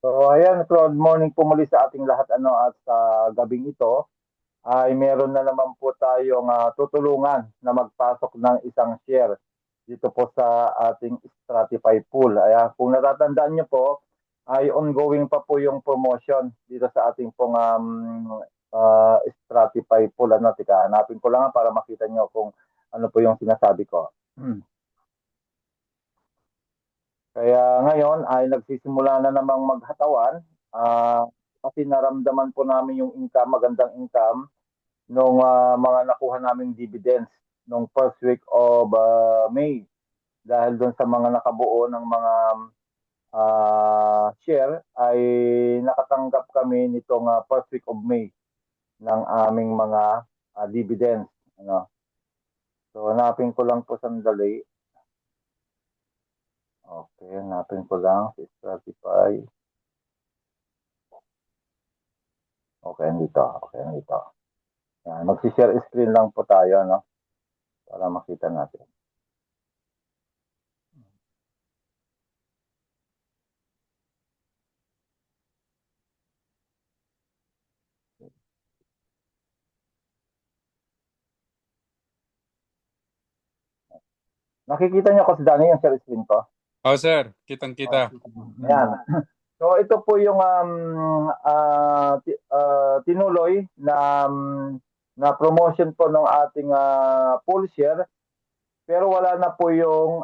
So ayan, good morning po muli sa ating lahat at sa gabing ito ay meron na naman po tayong tutulungan na magpasok ng isang share dito po sa ating Stratify pool. Ayan, kung natatandaan niyo po ay ongoing pa po yung promotion dito sa ating pong Stratify pool. Tika, hanapin ko lang para makita niyo kung ano po yung sinasabi ko. Kaya ngayon ay nagsisimula na namang maghatawan kasi naramdaman po namin yung income, magandang income nung mga nakuha naming dividends nung first week of May dahil doon sa mga nakabuo ng mga share ay nakatanggap kami nitong first week of May ng aming mga dividends. Ano. So hanapin ko lang po sandali. Okay, hanapin ko lang si Stratify. Okay, andito. Okay, andito. Yan, magsi-share screen lang po tayo, no? Para makita natin. Nakikita niyo kasi Danny yung share screen ko? Oh, sir. Kitang-kita. Ayan. So ito po yung tinuloy na promotion po ng ating pool share pero wala na po yung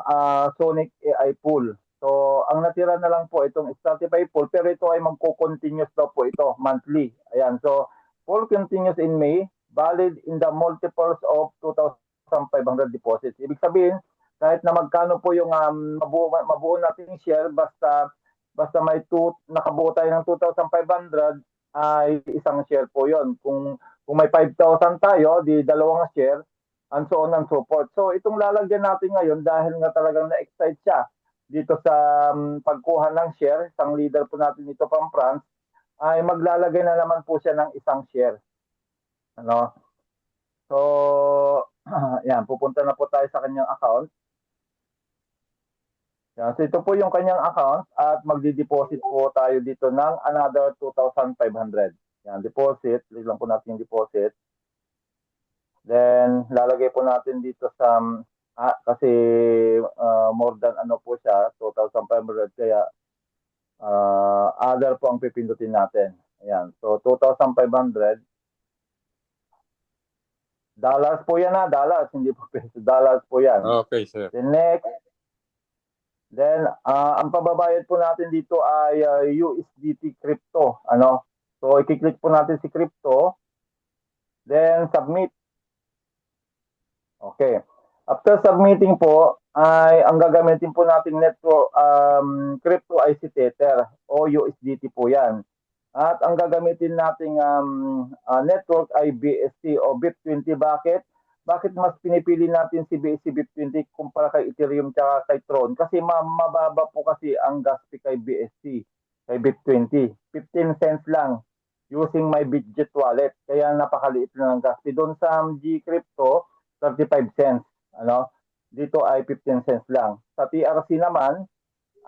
Sonic AI pool. So ang natira na lang po itong Stratify pool pero ito ay magko-continuous daw po ito monthly. Ayan. So pool continues in May, valid in the multiples of 2,500 deposits. Ibig sabihin kahit na magkano po yung mabuo nating share basta may nakabuo tayo ng 2,500 ay isang share po yon. Kung may 5,000 tayo, di dalawang share and so on and so forth. So itong lalagyan natin ngayon dahil nga talagang na-excite siya dito sa pagkuha ng share, isang leader po natin dito from France, ay maglalagay na naman po siya ng isang share. Ano? So, yan, pupunta na po tayo sa kanyang account. Yan, so ito po yung kanyang account at magdi-deposit po tayo dito ng another 2,500. Yan, deposit. Click lang po natin yung deposit. Then, lalagay po natin dito sa, kasi more than ano po siya, 2,500, kaya other po ang pipindutin natin. Ayan, so 2,500. Dollars po yan dollars, hindi po peso, dollars po yan. Okay, sir. Then next, then ang pababayad po natin dito ay USDT crypto. Ano? So, i-click po natin si crypto, then submit. Okay. After submitting po, ay ang gagamitin po nating network crypto ay si Tether o USDT po 'yan. At ang gagamitin nating network ay BSC o BIP20. Bakit? Bakit mas pinipili natin si BSC BIP20 kumpara kay Ethereum at kay Tron? Kasi mababa po kasi ang gas fee kay BSC, kay BIP20. 15 cents lang using my Bitget wallet. Kaya napakaliit lang ang gas fee. Doon sa G-Crypto, 35 cents. Ano? Dito ay 15 cents lang. Sa TRC naman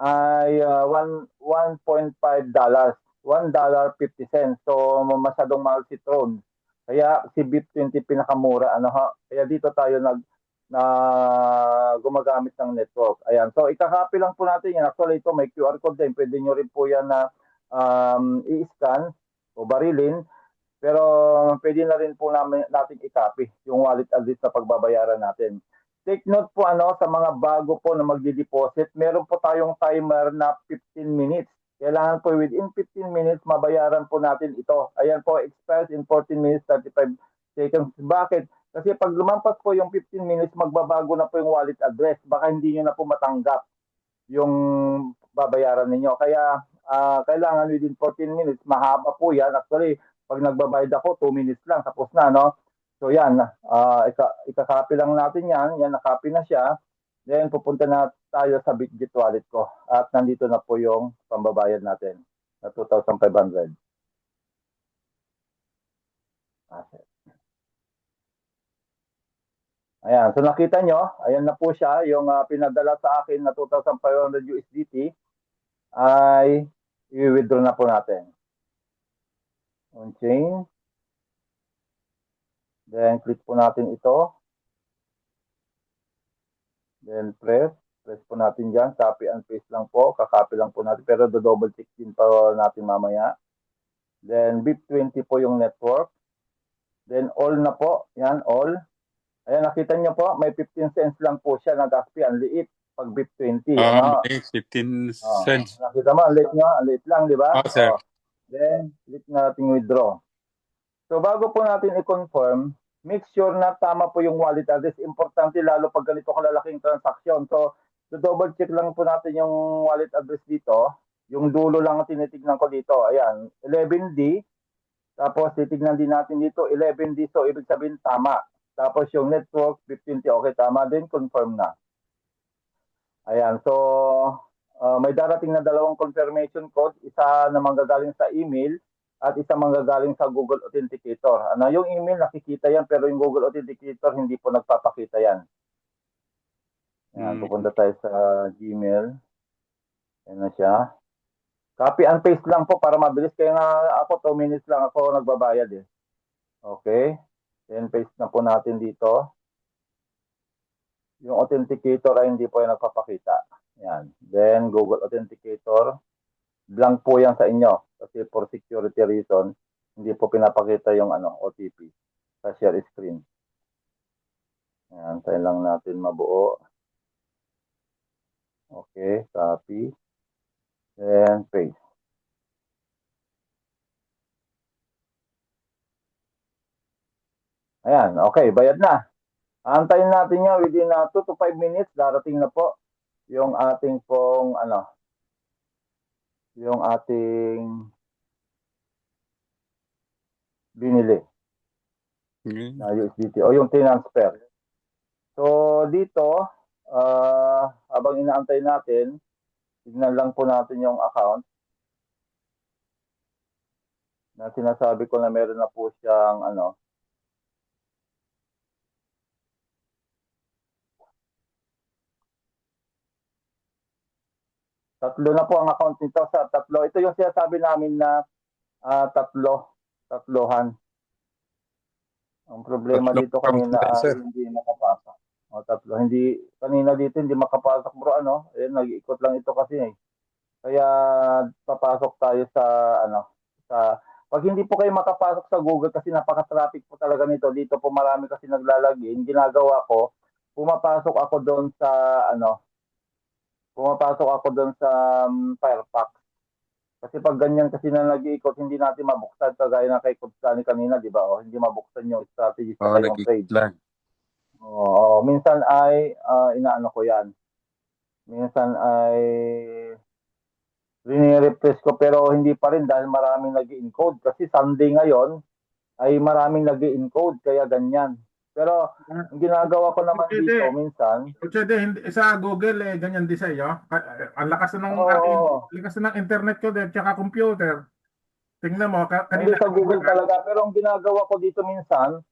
ay 1.5 dollars. $1.50. So masyadong mahal si Tron. Kaya si BIP20 pinakamura Kaya dito tayo na gumagamit ng network. Ayan. So ikakopy lang po natin yan. Actually ito may QR code din. Pwede nyo rin po yan na i-scan o barilin. Pero pwede na rin po natin i-copy yung wallet address na pagbabayaran natin. Take note po sa mga bago po na magdi-deposit, meron po tayong timer na 15 minutes. Kailangan po within 15 minutes mabayaran po natin ito. Ayan po, expires in 14 minutes 35 seconds. Bakit? Kasi pag lumampas po yung 15 minutes, magbabago na po yung wallet address. Baka hindi nyo na po matanggap yung babayaran ninyo. Kaya kailangan within 14 minutes, mahaba po yan. Actually, pag nagbabayad ako, 2 minutes lang, tapos na, no? So yan, ikakopy lang natin yan. Yan, nakopy na siya. Then, pupunta na tayo sa Bitget wallet ko. At nandito na po yung pambabayad natin na 2,500. Ayan, so nakita nyo, ayan na po siya, yung pinadala sa akin na 2,500 USDT ay i-withdraw na po natin. On chain. Then, click po natin ito. Then, press po natin dyan. Copy and paste lang po. Kakopy lang po natin. Pero double check din pa natin mamaya. Then, BIP20 po yung network. Then, all na po. Yan, all. Ayan, nakita niyo po, may 15 cents lang po siya na gas fee. Ang liit pag BIP20. Ano? May 15 cents. Nakita mo, ang liit lang, di ba? Sir. Then, click na natin withdraw. So, bago po natin i-confirm, make sure na tama po yung wallet address. Importante lalo pag ganito kalalaking transaksyon. So, double check lang po natin yung wallet address dito. Yung dulo lang ang tinitignan ko dito. Ayan, 11D. Tapos, titignan din natin dito, 11D. So, ibig sabihin, tama. Tapos, yung network, 15T. Okay, tama din. Confirm na. Ayan, so, may darating na dalawang confirmation code. Isa na manggagaling sa email at isa manggagaling sa Google Authenticator. Ano, yung email nakikita yan pero yung Google Authenticator hindi po nagpapakita yan. Ayan, pupunta tayo sa Gmail. Ayan na siya. Copy and paste lang po para mabilis. Kaya nga ako 2 minutes lang ako nagbabayad eh. Okay. Then paste na po natin dito. Yung Authenticator ay hindi po yan nagpapakita. Ayan. Then Google Authenticator. Blank po yan sa inyo. Kasi for security reason, hindi po pinapakita yung OTP sa share screen. Ayan, tayo lang natin mabuo. Okay, copy. Then paste. Ayan, okay, bayad na. Antayin natin yan within 2 to 5 minutes. Darating na po yung ating pong yung ating binili na USDT o yung transfer. So dito, habang inaantay natin, tignan lang po natin yung account na sinasabi ko na meron na po siyang tatlo na po ang account nito sa tatlo. Ito yung sinasabi namin na tatlohan. Ang problema dito kanina ay hindi makapasok. O tatlo, hindi kanina dito hindi makapasok bro nag-iikot lang ito kasi eh. Kaya papasok tayo sa sa pag hindi po kayo makapasok sa Google kasi napaka-traffic po talaga nito. Dito po marami kasi naglalagin. Ginagawa ko, pumapasok ako doon sa Firefox. Kasi pag ganyan kasi na nag-iikot, hindi natin mabuksan kagaya na kay Kudsani kanina, di ba? Hindi mabuksan yung strategy sa yung trade. Minsan ay inaano ko yan. Minsan ay rini-refresh ko pero hindi pa rin dahil maraming nag-encode. Kasi Sunday ngayon ay maraming nag-encode kaya ganyan. Pero ang ginagawa ko naman dito minsan. Hindi sa Google ganyan din sa iyo. Ang lakas na ng internet ko din tsaka computer. Tingnan mo Hindi sa Google talaga pero ang ginagawa ko dito minsan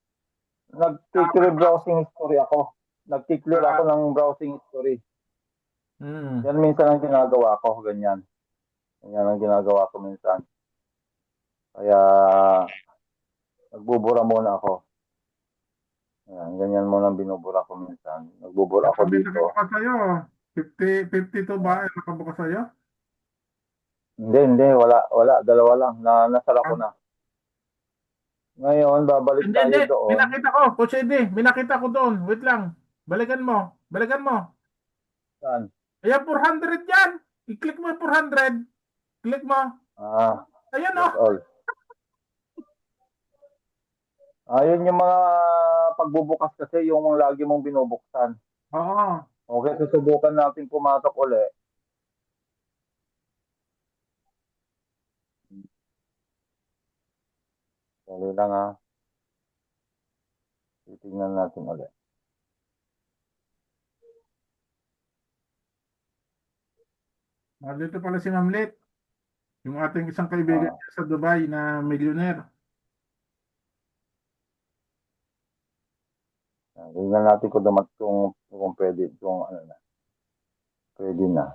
nag-clear browsing history ako. Nag-clear ako ng browsing history. Yan minsan ang ginagawa ko, ganyan. Yan ang ginagawa ko minsan. Kaya nagbubura muna ako. Ayan, ganyan muna ang binubura ko minsan. Nagbubura ako dito. Nakabukas sa'yo. 52 ba nakabukas sa'yo? Hindi. Wala. Dalawa lang. Nasara ko na. Ngayon, babalik tayo doon. Minakita ko. Coach Eddie, minakita ko doon. Wait lang. Balikan mo. Saan? Ayan, 400 yan. I-click mo yung 400. Click mo. Ayan all. Ayun yung mga pagbubukas kasi yung lagi mong binubuksan. Oo. Okay, susubukan natin pumasok ulit. Dali lang titingnan natin ulit. Dito pala si Ma'am Lit. Yung ating isang kaibigan sa Dubai na millionaire. Tingnan natin kung pwede, pwede na.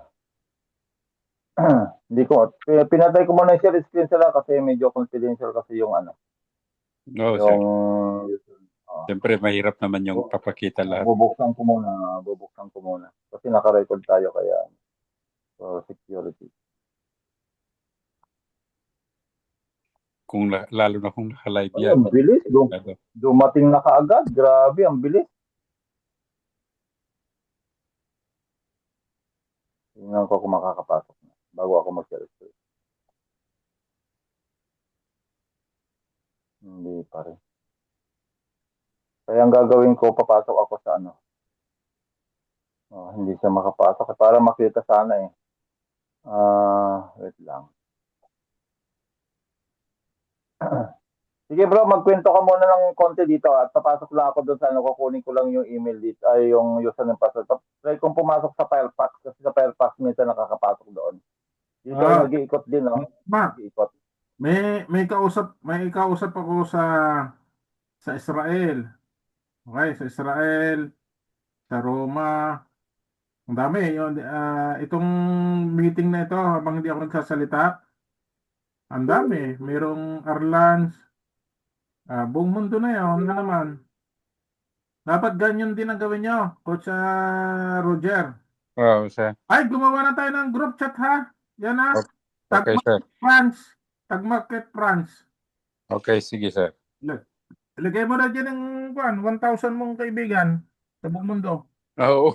Hindi ko, pinatay ko muna yung share screen sila kasi medyo confidential kasi yung ano, No, sir. yung, Siyempre, mahirap naman yung papakita lahat. bubuksan ko muna. Kasi naka-record tayo kaya, for security. Kung lalo na kung naka-live Ay, yan. ang bilis. Dumating na kaagad. Grabe, ang bilis. Tingnan ko kung makakapasok na bago ako mag-share screen. Hindi pa rin. Kaya ang gagawin ko, papasok ako sa ano. Hindi siya makapasok. Para makita sana eh. Wait lang. Sige bro, magkwento ka muna ng konti dito at papasok lang ako doon sa ano, kukunin ko lang yung email dito, ay yung user ng password. Try kong pumasok sa Firefox kasi sa Firefox minsan nakakapasok doon. Dito nag-iikot din, no? Nag-iikot. May kausap ako sa Israel. Okay, sa Israel, sa Roma. Ang dami yun. Itong meeting na ito habang hindi ako nagsasalita, ang dami. Mayroong Arlanz, buong mundo na yun na naman. Dapat ganyan din ang gawin nyo, Coach Roger. Wow, sir. Ay, gumawa na tayo ng group chat ha. Yan ha. Okay, sir. Tag-market France. Okay, sige, sir. Ilagay mo na dyan ng 1,000 mong kaibigan sa buong mundo. Oo.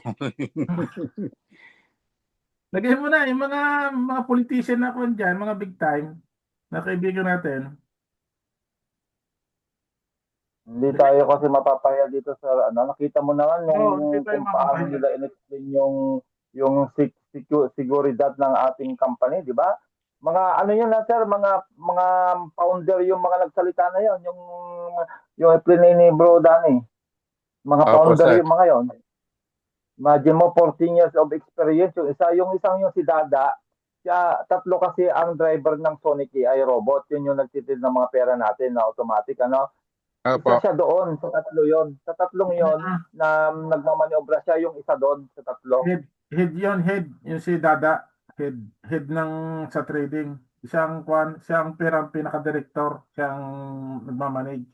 Lagay mo na yung mga politician na kung dyan, mga big time na kaibigan natin. Hindi tayo kasi mapapahiya dito sa ano, nakita mo naman hindi tayo kung paano mapapahiya. nila in-explain yung seguridad ng ating company, di ba? Mga ano yun na sir, mga founder yung mga nagsalita na yon, yung explain ni Bro Danny. Mga Opo, founder sir. yung mga yon. Imagine mo 14 years of experience, yung isang yung si Dada, siya tatlo kasi ang driver ng Sonic AI robot, yun yung nagtitil ng mga pera natin na automatic ano. Opo. Isa siya doon sa tatlo yon. Sa tatlong yon na nagmamaniobra siya yung isa doon sa tatlo. Head yung si Dada, head ng sa trading. Siyang pinaka-director, siyang nagmamanage.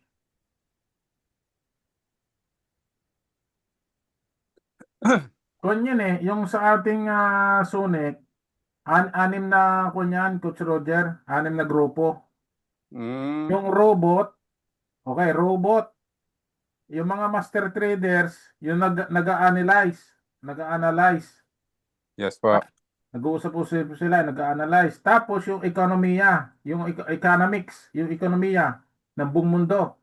Kung yun yung sa ating Sonic, anim na kunyan, Coach Roger, anim na grupo. Yung robot, okay, robot. Yung mga master traders, yung nag-a-analyze. Yes po. Nag-uusap-usap sila, nag-a-analyze. Tapos yung ekonomiya, yung economics, yung ekonomiya ng buong mundo.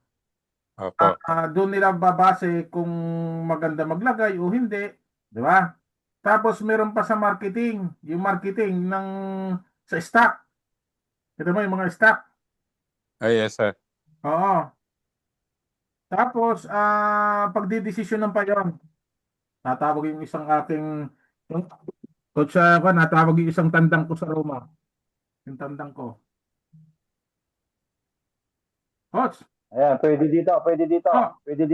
Opo. Doon nila babase kung maganda maglagay o hindi, di ba? Tapos meron pa sa marketing, yung marketing sa stock. Ito mo yung mga stock. Ay, yes, sir. Oo. Tapos, pagdidesisyon pa yon. Natawag yung isang coach ako, natawag yung isang tandang ko sa Roma. Yung tandang ko. Coach. Ayan, pwede dito. Pwede dito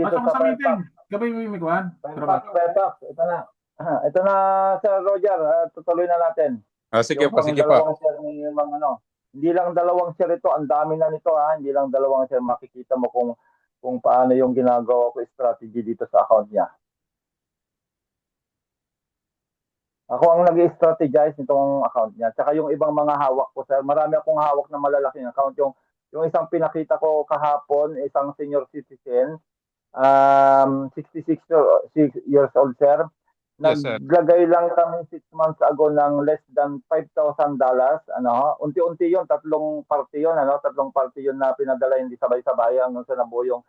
Pasok sa sa meeting. Gabay mo yung miguan. Firefox. Ito na. Ito na, Sir Roger. Tutuloy na natin. Sige po, sige po. Dalawang share ni mga ano. Hindi lang dalawang share ito, ang dami na nito ha. Hindi lang dalawang share, makikita mo kung paano yung ginagawa ko strategy dito sa account niya. Ako ang nag-strategize nitong account niya. Tsaka yung ibang mga hawak ko, sir. Marami akong hawak na malalaking account. Yung isang pinakita ko kahapon, isang senior citizen, 66 years old, sir. Yes, sir. Naglagay lang kami 6 months ago ng less than $5,000. Ano, unti-unti yun, tatlong party yun na pinadala, hindi sabay-sabay hanggang sa nabuo yung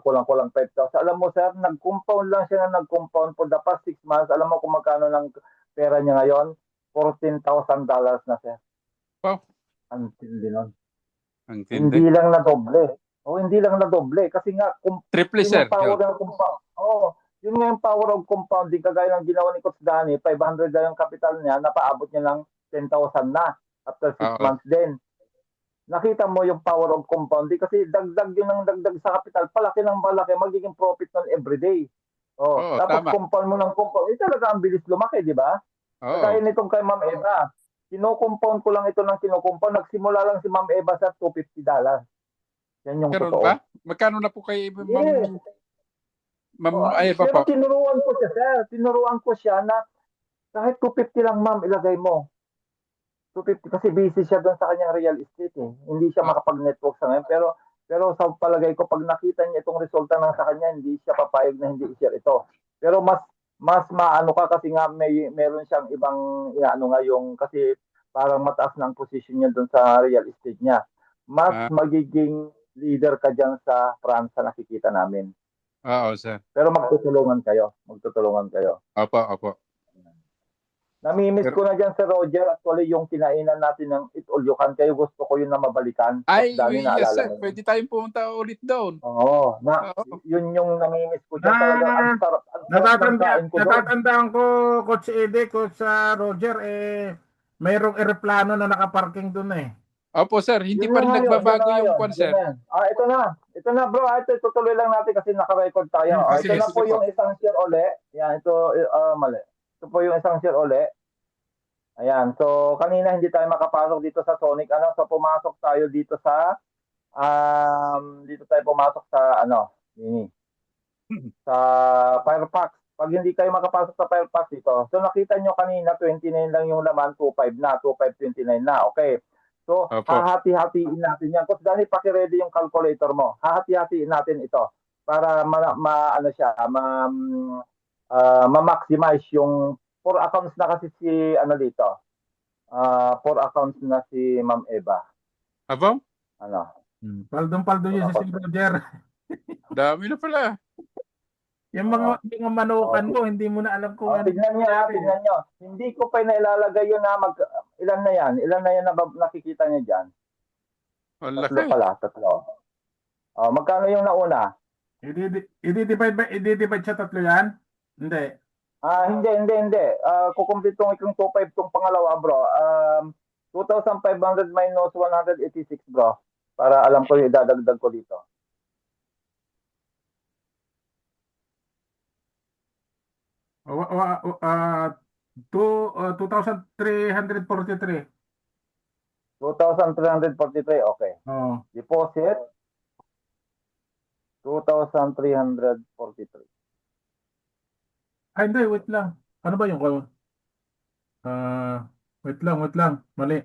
kulang-kulang 5,000. Alam mo sir, nag-compound lang siya na nag-compound for the past 6 months. Alam mo kung magkano ng pera niya ngayon? $14,000 na sir. Wow. Ang tindi nun. Ang tindi. Hindi lang na doble. Hindi lang na doble. Kasi nga, triple, sir. Power ng compound. Yun nga yung power of compounding, kagaya ng ginawa ni Coach Danny, 500 na yung capital niya, napaabot niya lang 10,000 na after 6 months din. Nakita mo yung power of compounding kasi dagdag yun ng dagdag sa capital, palaki ng palaki, magiging profit nun everyday. Tapos tama. compound mo ng compound, talaga ang bilis lumaki, di ba? Kagaya nitong kay Ma'am Eva. Kino-compound ko lang ito ng kino-compound. Nagsimula lang si Ma'am Eva sa $250. Yan yung Ganun totoo. ba? Magkano na po kay Yes. Ma'am Eva Pero po? tinuruan ko siya, sir. Tinuruan ko siya na kahit 250 lang, ma'am, ilagay mo. 250 kasi busy siya doon sa kanyang real estate eh. Hindi siya makapag-network sa ngayon. Pero sa palagay ko, pag nakita niya itong resulta ng sa kanya, hindi siya papayag na hindi i-share ito. Pero mas maano ka kasi nga meron siyang ibang ano nga yung kasi parang mataas na ang position niya doon sa real estate niya. Mas Ah, magiging leader ka dyan sa France sa nakikita namin. oo, sir. Pero magtutulungan kayo. Magtutulungan kayo. Opo. Namimiss Pero- ko na dyan si Roger. Actually, yung kinainan natin ng Eat All You Can. Kayo gusto ko yun na mabalikan. Ay, Dani, yes, naalala sir. mo yun? Pwede tayong pumunta ulit doon. Oo. Oo. Yun yung namimiss ko dyan talaga. Ang sarap ng kain ko doon. Natatandaan ko, Coach Ede, Coach Roger, mayroong eroplano na nakaparking doon eh. Opo, sir. Hindi Yun pa rin na nga yun, nagbabago yun na yung yun, kwan, yun sir. na. Ito na. Ito na, bro. Ito, tutuloy lang natin kasi naka-record tayo. Sige, Ito na sige po po. yung isang share uli. Yan, ito, mali. Ito po yung isang share uli. Ayan. So, kanina hindi tayo makapasok dito sa Sonic. So, pumasok tayo dito sa, dito tayo pumasok sa, sa Firefox. Pag hindi kayo makapasok sa Firefox dito, so nakita nyo kanina 29 lang yung laman, 25 na, 2529 na. Okay. So, Opo. hahati-hatiin natin yan. Kasi Dani, paki-ready yung calculator mo. Hahati-hatiin natin ito para ma-maximize yung 4 accounts na kasi si dito. 4 accounts na si Ma'am Eva. Abo? Paldong-paldo yun si Roger. Dami na pala. Yung mga manukan mo, hindi mo na alam kung ano. Tignan nyo. Hindi ko pa nailalagay yun na ilan na yan? Ilan na yan na nakikita nyo dyan? Ang Tatlo laki. pala, tatlo. Magkano yung nauna? I-divide sa tatlo yan? Hindi. Hindi. Kukumplit ko yung 2.5 tong pangalawa, bro. 2,500 minus 186, bro. Para alam ko yung idadagdag ko dito. Uh, 2,343. 2,343, okay. Oh. Deposit, 2,343. Ay, hindi, wait lang. Ano ba yung call? Wait lang. Mali.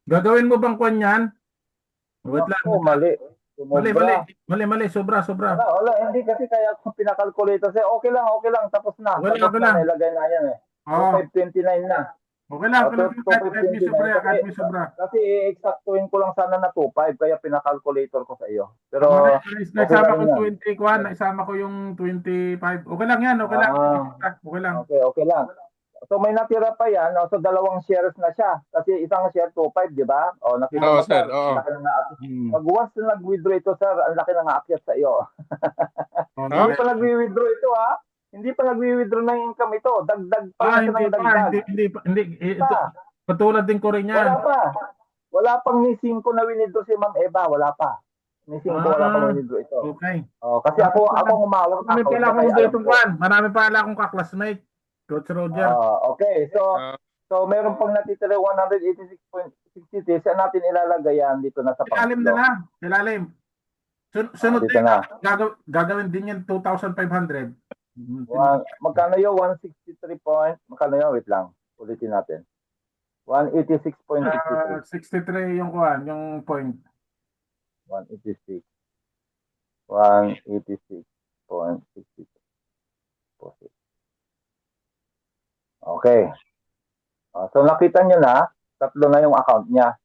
Gagawin mo bang kwan yan? Wait lang. Mali. Sobra. Wala, hindi kasi kaya kung pinakalkulate kasi okay lang, tapos na. Okay Tapos lang. na, nilagay na yan eh. 2,529 na. Okay lang. Kahit may 2,529. sobra. Kasi i-exactuin ko lang sana na 2,500 kaya pinakalculator ko sa iyo. Pero Naisama ko yung 20 kwan, naisama ko yung 25. Okay lang yan, okay lang. Okay lang. Okay lang. So may natira pa yan, so dalawang shares na siya. Kasi isang share 2,500, di ba? Nakita mo, sir. ang laki na pag once na nag-withdraw ito, sir, ang laki na aakyat sa iyo. Hindi pa nag-withdraw ito, ha? Hindi pa nag-withdraw ng income ito. Dagdag pa siya ng dagdag. Hindi. Patulad din ko rin yan. Wala pang ni 5 na withdraw si Ma'am Eva. Wala pa. Ni 5 wala pang withdraw ito. Okay. Kasi ako humawak. Marami pala akong kaklasmate. Coach Roger. Okay. So meron pang natitira 186.63. Saan natin ilalagay yan dito na sa Ilalim na lang. Ilalim. Sunod dito na. Gagawin din yan 2,500. Magkano yun? 163 point. Magkano yun? Wait lang. Ulitin natin. 186.63. 63 yung kuhan, yung point. 186. 186.63. Okay. So nakita nyo na, tatlo na yung account niya.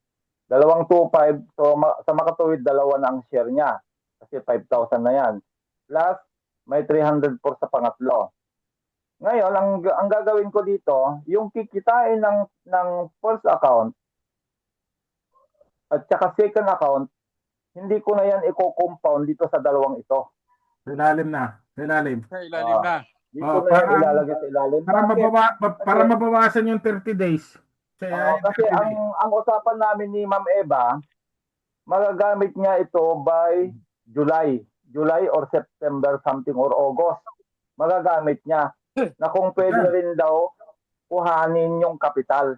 Dalawang 2,500. So sa makatuwid, dalawa na ang share niya. Kasi 5,000 na yan. Plus, may 304 sa pangatlo. Ngayon, ang gagawin ko dito, yung kikitain ng first account at saka second account, hindi ko na yan i-compound dito sa dalawang ito. Ilalim na. Ilalim na. Dito na yan ilalagay sa ilalim. Para mabawasan yung 30 days. Kasi ang usapan namin ni Ma'am Eva, magagamit niya ito by July or September something or August. Magagamit niya na kung pwede rin daw kuhanin yung kapital.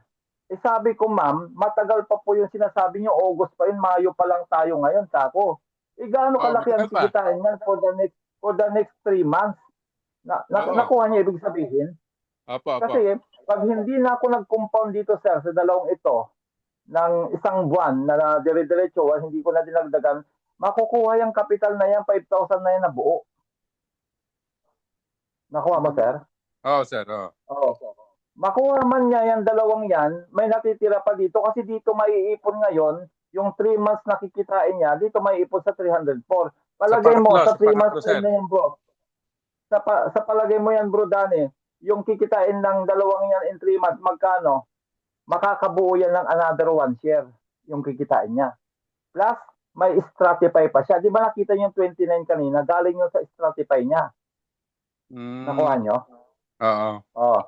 Eh sabi ko, ma'am, matagal pa po yung sinasabi niyo, August pa yun, Mayo pa lang tayo ngayon, tako. Eh gaano Oh, kalaki ang matagal pa. kikitain niyan for the next 3 months? Oo. Nakuha niya ibig sabihin? Opo, opo. Kasi pag hindi na ako nag-compound dito, sir, sa dalawang ito, ng isang buwan na dire-diretso, hindi ko na dinagdagan, makukuha yung capital na yan, 5,000 na yan na buo. Nakuha mo, sir? Oo, sir. Oo. Oo. Makuha man niya yung dalawang yan, may natitira pa dito kasi dito maiipon ngayon, yung 3 months na kikitain niya, dito maiipon sa 304. Palagay mo, sa 3 months sir. na yan, bro. Sa palagay mo yan, bro, Dani, yung kikitain ng dalawang yan in 3 months, magkano? Makakabuo yan ng another 1 share, yung kikitain niya. Plus, may stratify pa siya. Di ba nakita niyo yung 29 kanina? Galing yun sa stratify niya. Nakuha niyo? Oo. Oh.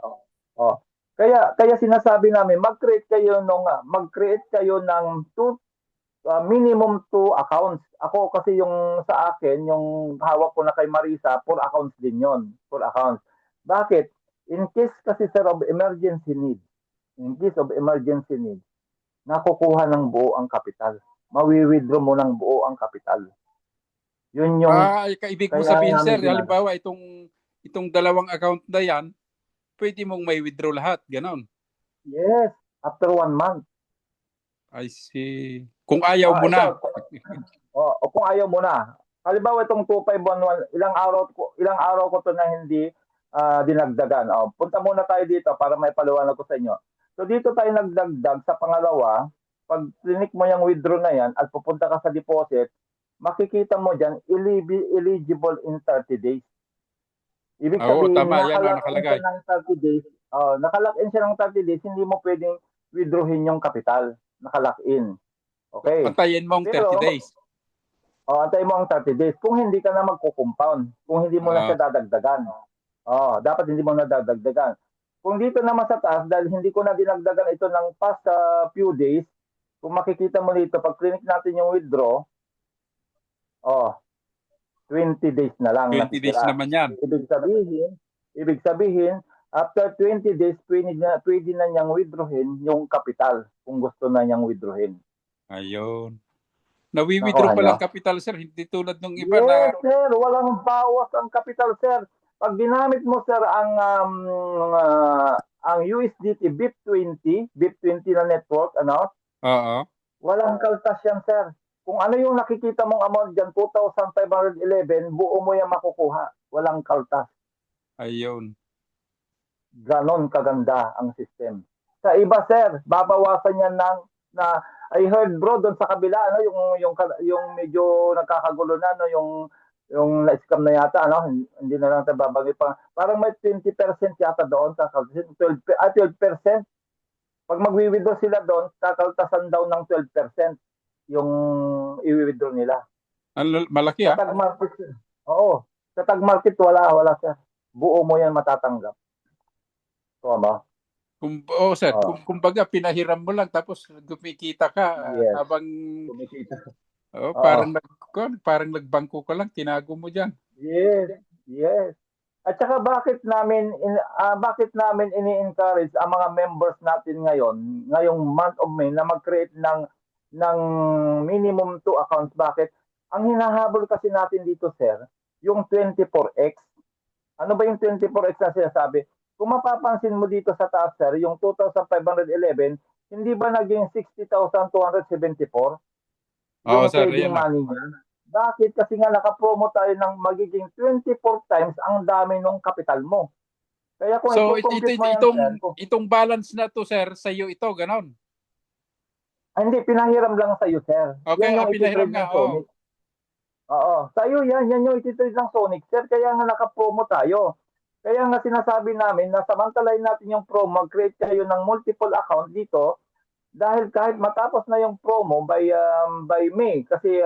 Oh. Kaya sinasabi namin mag-create kayo ng minimum 2 accounts. Ako kasi yung sa akin, yung hawak ko na kay Marisa, 4 accounts din 'yon. 4 accounts. Bakit? In case kasi sir of emergency need. In case of emergency need, nakukuha ng buo ang kapital. Mawi-withdraw mo ng buo ang kapital. Yun yung Ibig mo kaya sabihin, namin sir, ginagawa. halimbawa itong dalawang account na yan, pwede mong may withdraw lahat, ganon. Yes, after 1 month. I see. Kung ayaw mo na. O kung ayaw mo na. Halimbawa itong 2511, ilang araw ko to na hindi dinagdagan. Punta muna tayo dito para may paliwanag ko sa inyo. So dito tayo nagdagdag sa pangalawa, pag clinic mo yung withdraw na yan at pupunta ka sa deposit, makikita mo dyan, eligible in 30 days. Ibig sabihin, tama, yan ang nakalock-in nakalagay. siya ng 30 days. Nakalock-in siya ng 30 days, hindi mo pwedeng withdrawin yung kapital. Nakalock-in. Okay. Antayin mo ang 30 days. Antayin mo ang 30 days. Kung hindi ka na magko-compound, kung hindi mo na siya dadagdagan. Dapat hindi mo na dadagdagan. Kung dito naman sa taas, dahil hindi ko na dinagdagan ito ng past few days, kung makikita mo dito, pag clinic natin yung withdraw, 20 days na lang 20 days natitira. naman yan. Ibig sabihin, after 20 days, pwede na niyang withdrawin yung capital kung gusto na niyang withdrawin. Ayun. Nawi-withdraw pa lang capital, sir. Hindi tulad ng iba yes, sir. Walang bawas ang capital, sir. Pag ginamit mo, sir, ang USDT BIP20 na network, walang kaltas yan, sir. Kung ano yung nakikita mong amount dyan, 2,511, buo mo yan makukuha. Walang kaltas. Ayun. Ganon kaganda ang system. Sa iba, sir, babawasan yan na I heard, bro, doon sa kabila, yung medyo nagkakagulo na, yung na-scam na yata, hindi na lang tayo babagay pa. Parang may 20% yata doon, 12%. Pag mag-withdraw sila doon, kakaltasan daw ng 12% yung i-withdraw nila. Malaki, Sa tag market, sa tag market, wala, sir. Buo mo yan matatanggap. Tama. Sir, kumbaga pinahiram mo lang tapos kumikita ka habang kumikita. Parang nagbangko ka lang, tinago mo diyan. Yes. At saka bakit namin ini-encourage ang mga members natin ngayong month of May na mag-create ng minimum 2 accounts. Bakit? Ang hinahabol kasi natin dito, sir, yung 24x. Ano ba yung 24x na sinasabi? Kung mapapansin mo dito sa taas, sir, yung 2,511, hindi ba naging 60,274? Yung sir, trading money niya. Bakit? Kasi nga nakapromo tayo ng magiging 24 times ang dami ng kapital mo. Kaya kung itong balance na to, sir, sa iyo ito, ganon. Hindi, pinahiram lang sa iyo, sir. Okay, yan yung pinahiram nga. Sa iyo yan yung ititrade ng Sonic, sir. Kaya nga nakapromo tayo. Kaya nga sinasabi namin na samantalahin natin yung promo, mag-create kayo ng multiple account dito dahil kahit matapos na yung promo by May kasi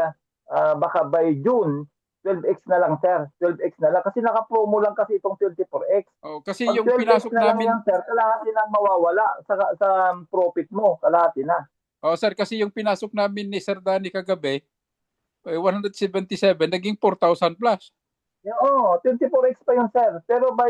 baka by June 12x na lang, sir. 12x na lang kasi naka-promo lang kasi itong 24x. Kasi pag yung pinasok na namin, lang yan, sir, kalahati nang mawawala sa profit mo, kalahati na. Sir, kasi yung pinasok namin ni Sir Danny kagabi, 177, naging 4,000 plus. 24x pa yun, sir. Pero by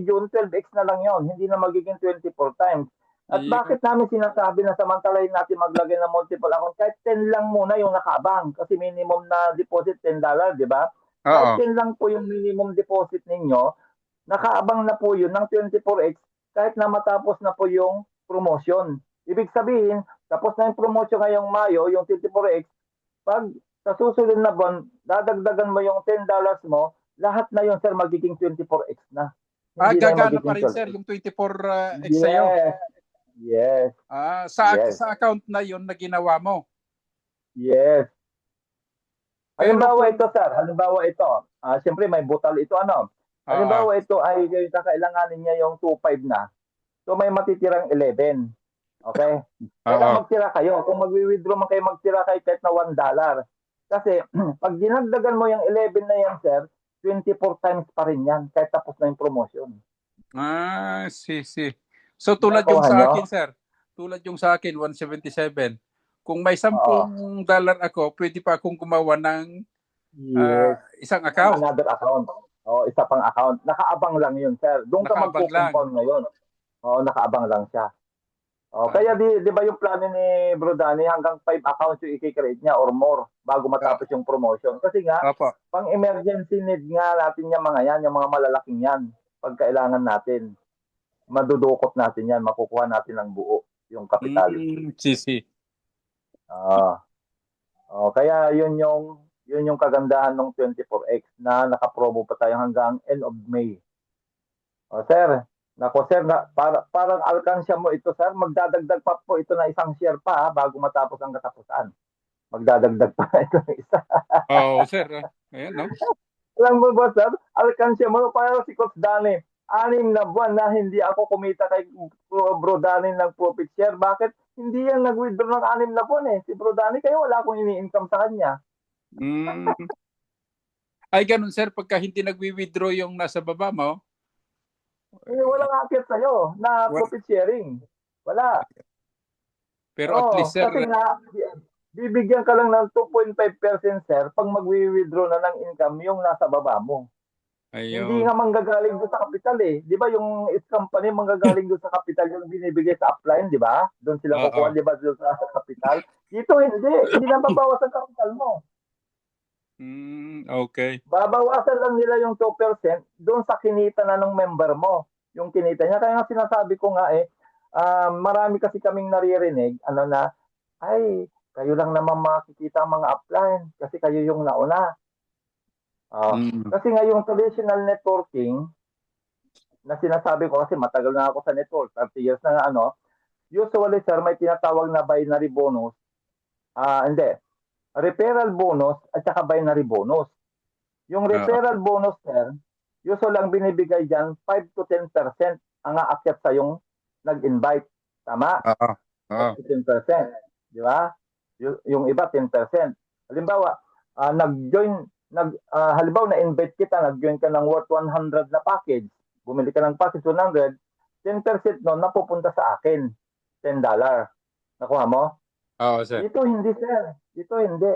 June, 12x na lang yon. Hindi na magiging 24 times. At bakit namin sinasabi na samantalahin natin maglagay ng multiple account? Kahit 10 lang muna yung nakaabang. Kasi minimum na deposit $10, di ba? Kahit Oo. 10 lang po yung minimum deposit ninyo, nakaabang na po yun ng 24X kahit na matapos na po yung promotion. Ibig sabihin, tapos na yung promotion ngayong Mayo, yung 24X, pag sa susunod na buwan, dadagdagan mo yung $10 mo, lahat na yun, sir, magiging 24X na. Hindi na yung Gagana pa magiging rin, sir, 12X. yung 24X sa'yo. Yes. Yes. Yes. Sa account na yun na ginawa mo. Yes. Pero Halimbawa kung, ito, sir. Halimbawa ito. Siyempre, may butal ito. Ano? ah, Halimbawa ito ay kakailanganin niya yung 2.5 na. So, may matitirang 11. Okay? Kailangan oo. magtira kayo. Kung magwi-withdraw man kayo, magtira kayo kahit na $1. Kasi, pag dinagdagan mo yung 11 na yan, sir, 24 times pa rin yan kahit tapos na yung promotion. Si. So tulad yung Nakuha sa nyo? akin, sir. Tulad yung sa akin, 177. Kung may Oo. $10 ako, pwede pa akong gumawa ng Yes. isang account. Another account. O, isa pang account. Nakaabang lang yun, sir. Doon ka Nakaabang lang. magkukumpon ngayon. Oo, nakaabang lang siya. O, Ah. kaya di ba yung plano ni Bro Danny, hanggang 5 accounts yung i-create niya or more bago matapos yung promotion. Kasi nga, Opo. pang emergency need nga natin yung mga yan, yung mga malalaking yan. Pag kailangan natin, madudukot natin yan, makukuha natin ng buo, yung kapital. Si. Kaya yun yung kagandahan ng 24X na nakapromo pa tayo hanggang end of May. Sir, nako sir, parang alkansya mo ito, sir. Magdadagdag pa po ito na isang share pa bago matapos ang katapusan. Magdadagdag pa ito ng isa. Sir. Ayan, no? Alam mo ba, sir? Alkansya mo, parang si Coach Danny. 6 na buwan na hindi ako kumita kay Bro Danny ng profit share. Bakit? Hindi yan nag-withdraw ng 6 na buwan eh. Si Bro Danny, kayo wala akong ini-income sa kanya. Ay, ganun, sir. Pagka hindi nagwi-withdraw yung nasa baba mo, Walang akit sa'yo na profit sharing. Wala. pero at least, sir, Kasi nga, bibigyan ka lang ng 2.5%, sir, pag magwi-withdraw na ng income yung nasa baba mo. Hindi ayun. nga manggagaling doon sa kapital eh. Di ba yung is company manggagaling doon sa kapital yung binibigay sa upline, di ba? Doon sila kukuha, di ba, doon sa kapital? Dito hindi. Hindi na babawas ang kapital mo. Okay. Babawasan lang nila yung 2% doon sa kinita na ng member mo. Yung kinita niya. Kaya nga sinasabi ko nga marami kasi kaming naririnig, ay, kayo lang naman makikita ang mga upline kasi kayo yung nauna. Kasi nga yung traditional networking, na sinasabi ko kasi matagal na ako sa network, 30 years na nga usually sir may tinatawag na binary bonus, hindi, referral bonus at saka binary bonus. Yung referral bonus sir, usually ang binibigay dyan, 5 to 10% ang aakyat sa yung nag-invite. Tama? 5 to 10%. Di ba? Yung iba 10%. Halimbawa, halimbawa na-invite kita, nag-join ka ng worth 100 na package. Bumili ka ng package 100, 10% no napupunta sa akin. $10. Nakuha mo? Sir. Dito hindi, sir. Dito hindi.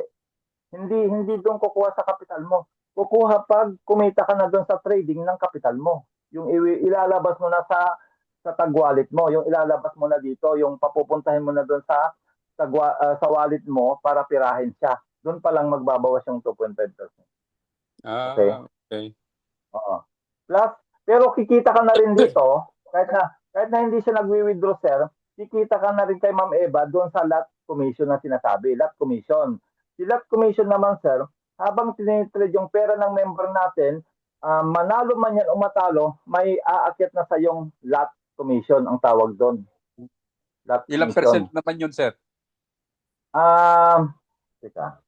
Hindi doon kukuha sa kapital mo. Kukuha pag kumita ka na doon sa trading ng kapital mo. Yung ilalabas mo na sa tag wallet mo, yung ilalabas mo na dito, yung papupuntahin mo na doon sa wallet mo para pirahin siya. Doon pa lang magbabawas yung 2.5%. Okay? Okay. Plus, pero kikita ka na rin dito, kahit na hindi siya nagwi-withdraw, sir, kikita ka na rin kay Ma'am Eva doon sa lot commission na sinasabi, lot commission. Si lot commission naman, sir, habang tinitrade yung pera ng member natin, manalo man yan o matalo, may aakyat na sa yung lot commission ang tawag doon. Lot Ilang commission. percent naman yun, sir? Teka.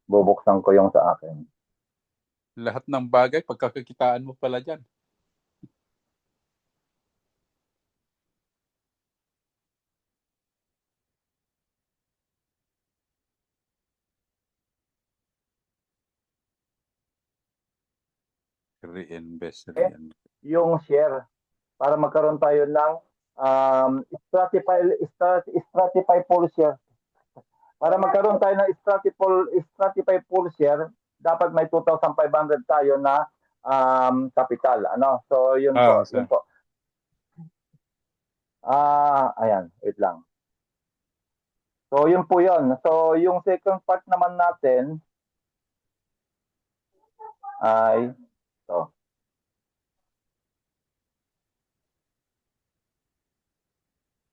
Bubuksan ko yung sa akin. Lahat ng bagay, pagkakakitaan mo pala dyan. Reinvest. Yung share para magkaroon tayo ng stratify pool share. Para magkaroon tayo ng stratify pool share, dapat may 2,500 tayo na capital. Ano? So, yun po. sir. Yun po. Ayan, wait lang. So, yun po yun. So, yung second part naman natin ay